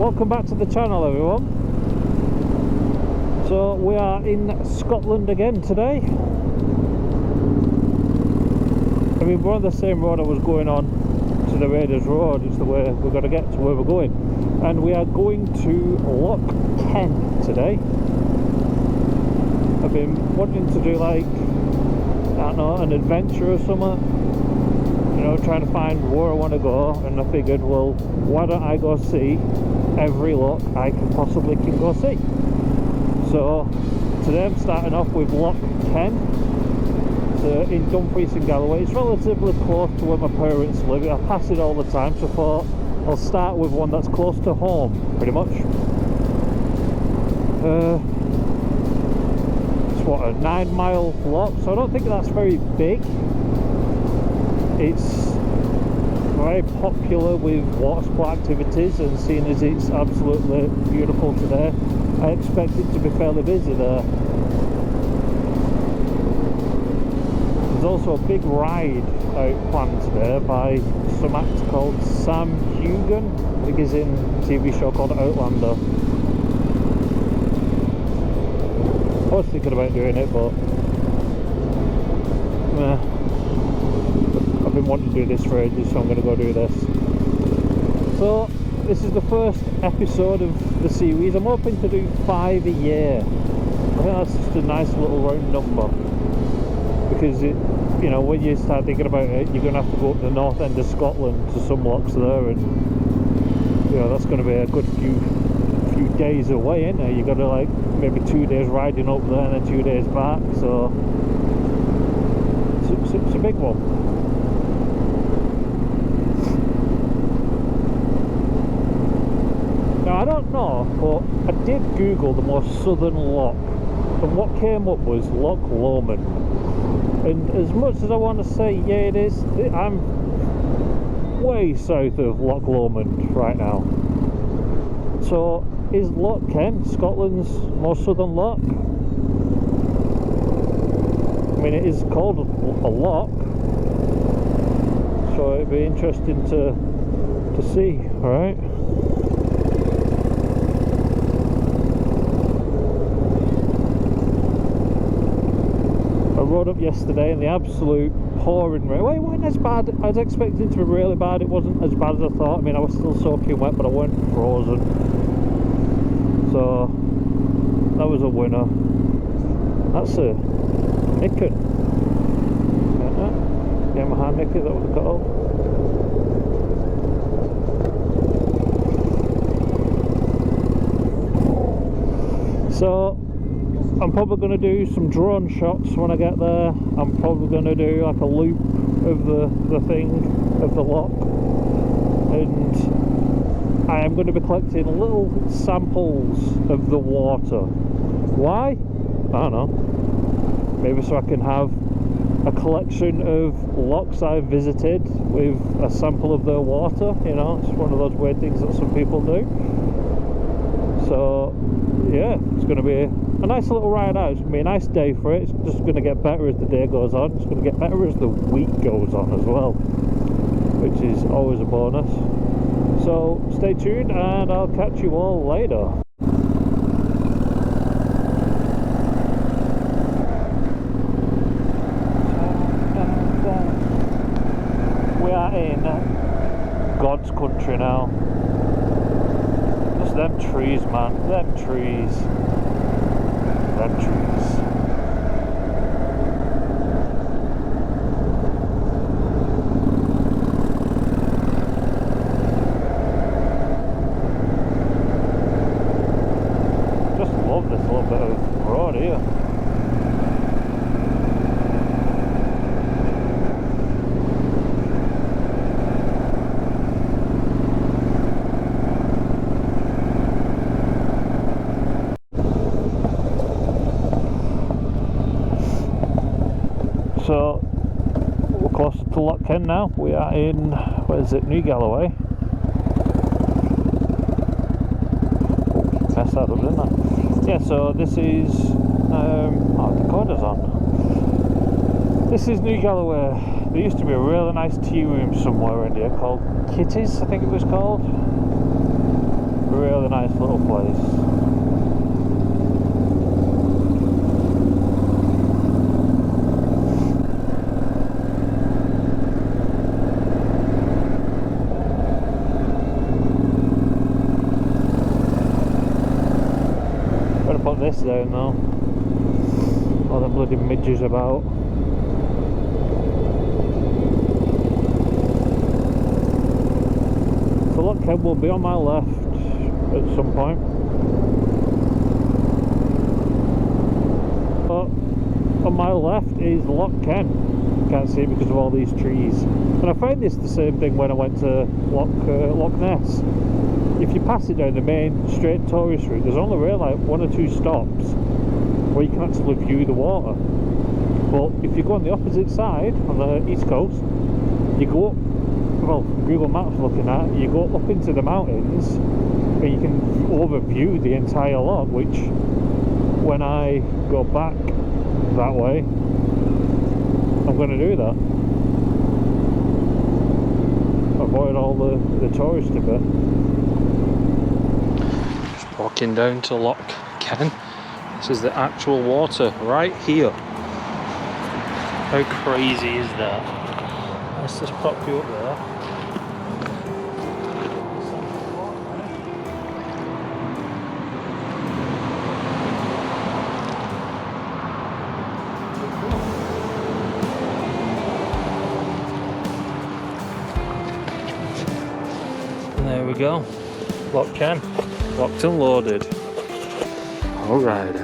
Welcome back to the channel, everyone. So we are in Scotland again today. I mean, we're on the same road I was going on to the Raiders Road. It's the way we're going to get to where we're going, and we are going to Loch Ken today. I've been wanting to do, like, I don't know, an adventure or something, you know, trying to find where I want to go, and I figured, well, why don't I go see every loch I can possibly go see. So today I'm starting off with Loch Ken. It's in Dumfries and Galloway. It's relatively close to where my parents live. I pass it all the time, so I thought I'll start with one that's close to home, pretty much. It's what, a 9-mile loch, so I don't think that's very big. It's very popular with water sport activities, and seeing as it's absolutely beautiful today, I expect it to be fairly busy there. There's also a big ride out planned today by some actor called Sam Hugan. I think he's in a TV show called Outlander. I was thinking about doing it, but I've been wanting to do this for ages, so I'm going to go do this. So this is the first episode of the series. I'm hoping to do 5 a year. I think that's just a nice little round number, because it, you know, when you start thinking about it, you're going to have to go up the north end of Scotland to some lochs there, and you know, that's going to be a good few days away, isn't it? You've got to, like, maybe 2 days riding up there and then 2 days back, so it's a big one. Now, I don't know, but I did Google the most southern loch, and what came up was Loch Lomond. And as much as I want to say, yeah, it is, I'm way south of Loch Lomond right now. So, is Loch Ken Scotland's most southern loch? I mean, it is called a loch, so it'd be interesting to see, alright? I rode up yesterday in the absolute pouring rain. Well, it wasn't as bad. I was expecting it to be really bad. It wasn't as bad as I thought. I mean, I was still soaking wet, but I weren't frozen. So that was a winner. That's a Nicken. Yamaha Nicken, that was called. So I'm probably going to do some drone shots when I get there. I'm probably going to do like a loop of the thing, of the loch, and I am going to be collecting little samples of the water. Why? I don't know. Maybe so I can have a collection of lochs I've visited with a sample of their water, you know. It's one of those weird things that some people do. So yeah, it's going to be a nice little ride out. It's going to be a nice day for it. It's just going to get better as the day goes on. It's going to get better as the week goes on as well, which is always a bonus. So stay tuned, and I'll catch you all later. We are in God's country now. Just them trees, man. Them trees. Them trees. Just love this little bit of road here. So we're closer to Loch Ken now. We are in, where is it, New Galloway. Oh, messed that up, didn't I? Yeah, so this is, oh, the decoder's on. This is New Galloway. There used to be a really nice tea room somewhere in here called Kitty's, I think it was called. Really nice little place. Better put this down though. All the bloody midges about. So Loch Ken will be on my left at some point. But on my left is Loch Ken. Can't see it because of all these trees. And I found this the same thing when I went to Loch Ness. If you pass it down the main straight tourist route, there's only really like 1 or 2 stops where you can actually view the water. But if you go on the opposite side, on the east coast, you go up, well, Google Maps looking at, you go up into the mountains and you can overview the entire loch, which when I go back that way, I'm going to do that. Avoid all the touristy bit. Just walking down to Loch Ken. This is the actual water right here. How crazy is that? Let's just pop you up there. And there we go. Loch Ken. Locked and loaded. Alright.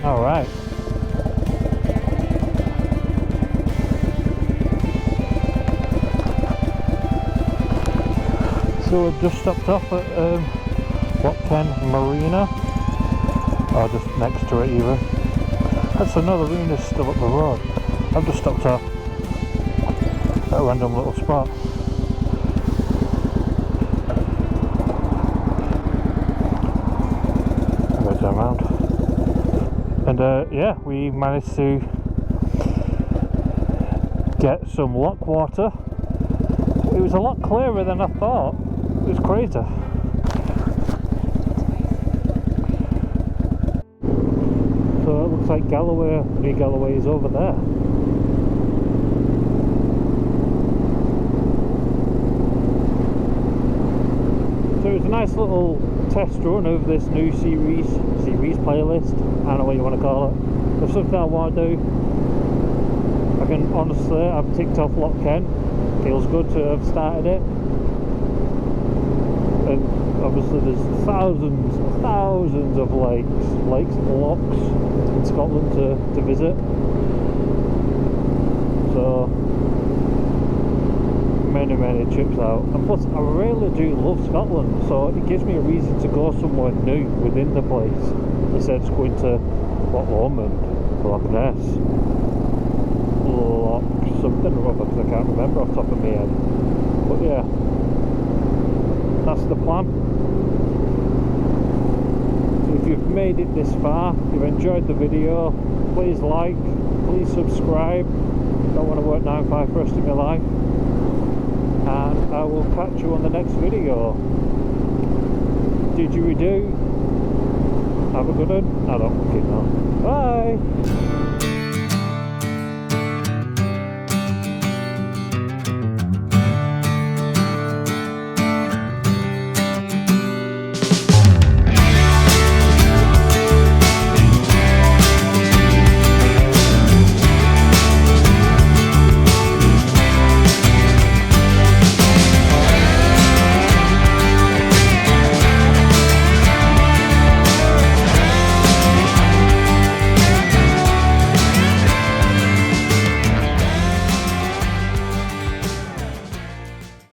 Alright. So we've just stopped off at Loch Ken Marina, or just next to it even. That's another marina still up the road. I've just stopped off at a random little spot. I'm going to turn around. And yeah, we managed to get some loch water. It was a lot clearer than I thought. It was crazy. So it looks like Galloway, New Galloway is over there. So it was a nice little test run of this new series playlist, I don't know what you want to call it. There's something I want to do. I can honestly, I've ticked off Loch Ken. Feels good to have started it. And obviously there's thousands of lakes and lochs in Scotland to visit. So many trips out, and plus I really do love Scotland, so it gives me a reason to go somewhere new within the place instead of just going to Loch Lomond, Loch Ness, Loch something or other, because I can't remember off the top of my head. But yeah, that's the plan. So if you've made it this far, you've enjoyed the video, please like, please subscribe. Don't want to work 9 to 5 for the rest of my life. And I will catch you on the next video. Didgeridoo. Have a good one. I don't fucking know. Bye.